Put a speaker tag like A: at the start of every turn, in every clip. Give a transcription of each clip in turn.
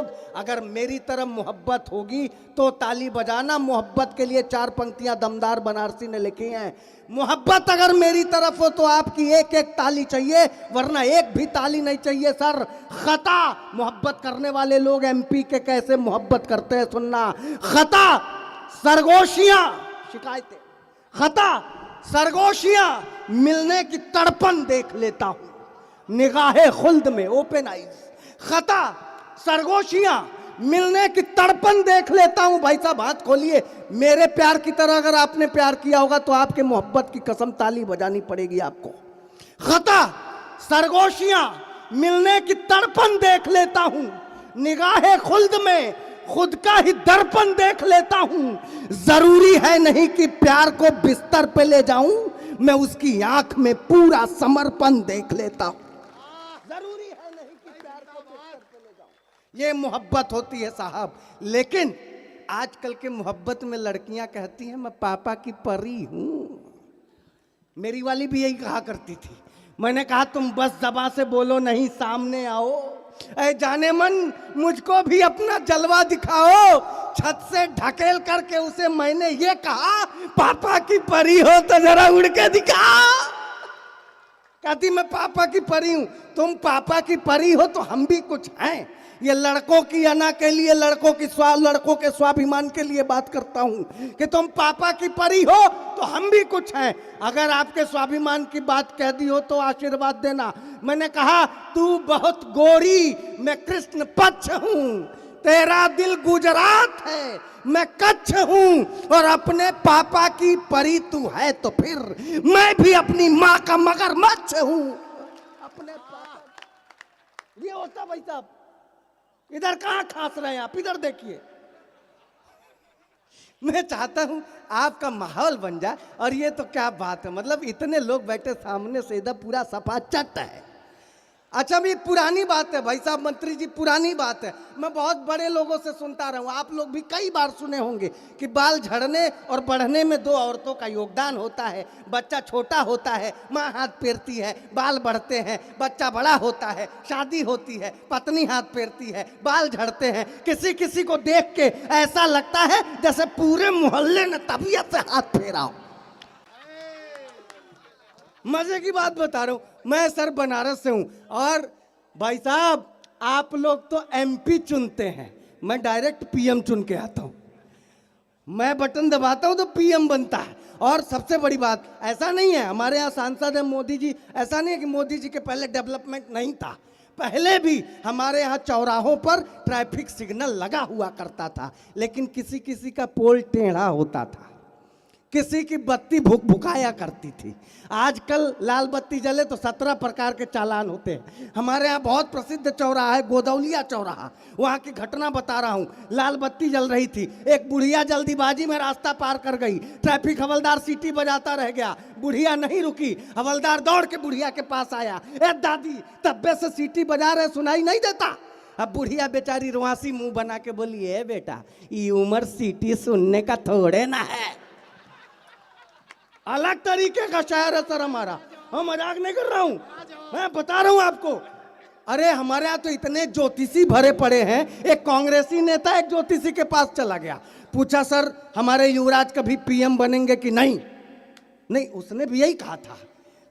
A: लोग, अगर मेरी तरफ मोहब्बत होगी तो ताली बजाना। मोहब्बत के लिए 4 पंक्तियां दमदार बनारसी ने लिखी हैं। मोहब्बत अगर मेरी तरफ हो तो आपकी एक एक ताली चाहिए, वरना एक भी ताली नहीं चाहिए सर। खता मोहब्बत करने वाले लोग एमपी के कैसे मोहब्बत करते हैं सुनना। खता सरगोशियां शिकायतें, खता सरगोशियां मिलने की तड़पन देख लेता हूं निगाहे खुल्द में, ओपन आइज। खता सरगोशियां मिलने की तड़पन देख लेता हूं। भाई साहब हाथ खोलिए, मेरे प्यार की तरह अगर आपने प्यार किया होगा तो आपके मोहब्बत की कसम ताली बजानी पड़ेगी आपको। खता सरगोशियां मिलने की तड़पन देख लेता हूं निगाहे खुल्द में, खुद का ही दर्पण देख लेता हूं। जरूरी है नहीं कि प्यार को बिस्तर पे ले जाऊं, मैं उसकी आंख में पूरा समर्पण देख लेता हूं। जरूरी है नहीं कि प्यार को बिस्तर पे ले जाऊं। ये मोहब्बत होती है साहब। लेकिन आजकल के मोहब्बत में लड़कियां कहती हैं मैं पापा की परी हूं। मेरी वाली भी यही कहा करती थी। मैंने कहा तुम बस ज़बां से बोलो नहीं, सामने आओ। ऐ जाने मन मुझको भी अपना जलवा दिखाओ। छत से ढकेल करके उसे मैंने ये कहा पापा की परी हो तो जरा उड़ के दिखा। कहती मैं पापा की परी हूं। तुम पापा की परी हो तो हम भी कुछ हैं। ये लड़कों की अना के लिए, लड़कों के स्वाभिमान के लिए बात करता हूं कि तुम पापा की परी हो तो हम भी कुछ हैं। अगर आपके स्वाभिमान की बात कह दी हो तो आशीर्वाद देना। मैंने कहा तू बहुत गोरी, मैं कृष्ण पक्ष हूं। तेरा दिल गुजरात है, मैं कच्छ हूं। और अपने पापा की परी तू है तो फिर मैं भी अपनी माँ का मगरमच्छ हूं। अपने पापा ये होता भाई साहब। इधर कहां खास रहे हैं आप, इधर देखिए। मैं चाहता हूं आपका माहौल बन जाए। और ये तो क्या बात है, मतलब इतने लोग बैठे सामने से, इधर पूरा सफा चट है। अच्छा ये पुरानी बात है भाई साहब, मंत्री जी पुरानी बात है। मैं बहुत बड़े लोगों से सुनता रहा हूं, आप लोग भी कई बार सुने होंगे कि बाल झड़ने और बढ़ने में 2 औरतों का योगदान होता है। बच्चा छोटा होता है, माँ हाथ फेरती है, बाल बढ़ते हैं। बच्चा बड़ा होता है, शादी होती है, पत्नी हाथ फेरती है, बाल झड़ते हैं। किसी किसी को देख के ऐसा लगता है जैसे पूरे मोहल्ले ने तबीयत से हाथ फेरा हो। मजे की बात बता रहा हूं। मैं सर बनारस से हूं और भाई साहब आप लोग तो एमपी चुनते हैं, मैं डायरेक्ट पीएम चुन के आता हूं। मैं बटन दबाता हूं तो पीएम बनता है। और सबसे बड़ी बात, ऐसा नहीं है हमारे यहाँ सांसद है मोदी जी, ऐसा नहीं है कि मोदी जी के पहले डेवलपमेंट नहीं था। पहले भी हमारे यहाँ चौराहों पर ट्रैफिक सिग्नल लगा हुआ करता था, लेकिन किसी किसी का पोल टेढ़ा होता था, किसी की बत्ती भुक भुकाया करती थी। आजकल लाल बत्ती जले तो 17 प्रकार के चालान होते हैं। हमारे यहाँ बहुत प्रसिद्ध चौराहा है गोदौलिया चौराहा, वहाँ की घटना बता रहा हूँ। लाल बत्ती जल रही थी, एक बुढ़िया जल्दीबाजी में रास्ता पार कर गई। ट्रैफिक हवलदार सीटी बजाता रह गया, बुढ़िया नहीं रुकी। हवलदार दौड़ के बुढ़िया के पास आया, ए दादी तब्बे से सीटी बजा रहे सुनाई नहीं देता। अब बुढ़िया बेचारी रुआसी मुंह बना के बोली है बेटा ये उम्र सीटी सुनने का थोड़े ना है। अलग तरीके का शहर है सर हमारा, मैं मजाक नहीं कर रहा हूं, मैं बता रहा हूं आपको। अरे हमारे यहाँ तो इतने ज्योतिषी भरे पड़े हैं। एक कांग्रेसी नेता एक ज्योतिषी के पास चला गया, पूछा सर हमारे युवराज कभी पीएम बनेंगे कि नहीं। नहीं उसने भी यही कहा था,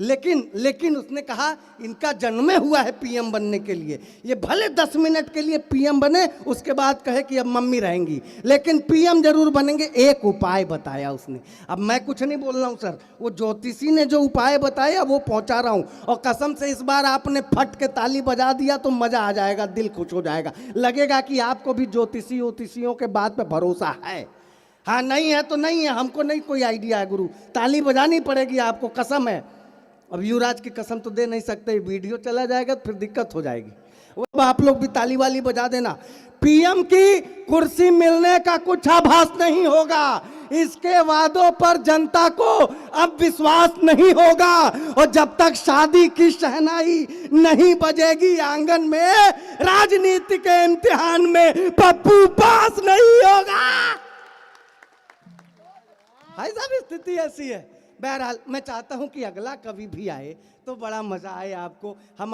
A: लेकिन उसने कहा इनका जन्मे हुआ है पीएम बनने के लिए। ये भले 10 मिनट के लिए पीएम बने, उसके बाद कहे कि अब मम्मी रहेंगी, लेकिन पीएम जरूर बनेंगे। एक उपाय बताया उसने। अब मैं कुछ नहीं बोल रहा हूँ सर, वो ज्योतिषी ने जो उपाय बताया वो पहुंचा रहा हूँ। और कसम से इस बार आपने फट के ताली बजा दिया तो मजा आ जाएगा, दिल खुश हो जाएगा, लगेगा कि आपको भी ज्योतिषियों के बात पे भरोसा है। हाँ नहीं है तो नहीं है, हमको नहीं कोई आइडिया है गुरु, ताली बजानी पड़ेगी आपको, कसम है। अब युवराज की कसम तो दे नहीं सकते, वीडियो चला जाएगा तो फिर दिक्कत हो जाएगी। वो आप लोग भी ताली वाली बजा देना। पीएम की कुर्सी मिलने का कुछ आभास नहीं होगा, इसके वादों पर जनता को अब विश्वास नहीं होगा। और जब तक शादी की शहनाई नहीं बजेगी आंगन में, राजनीति के इम्तिहान में पप्पू पास नहीं होगा। भाई साहब स्थिति ऐसी है। बहरहाल मैं चाहता हूं कि अगला कभी भी आए तो बड़ा मजा आए आपको। हम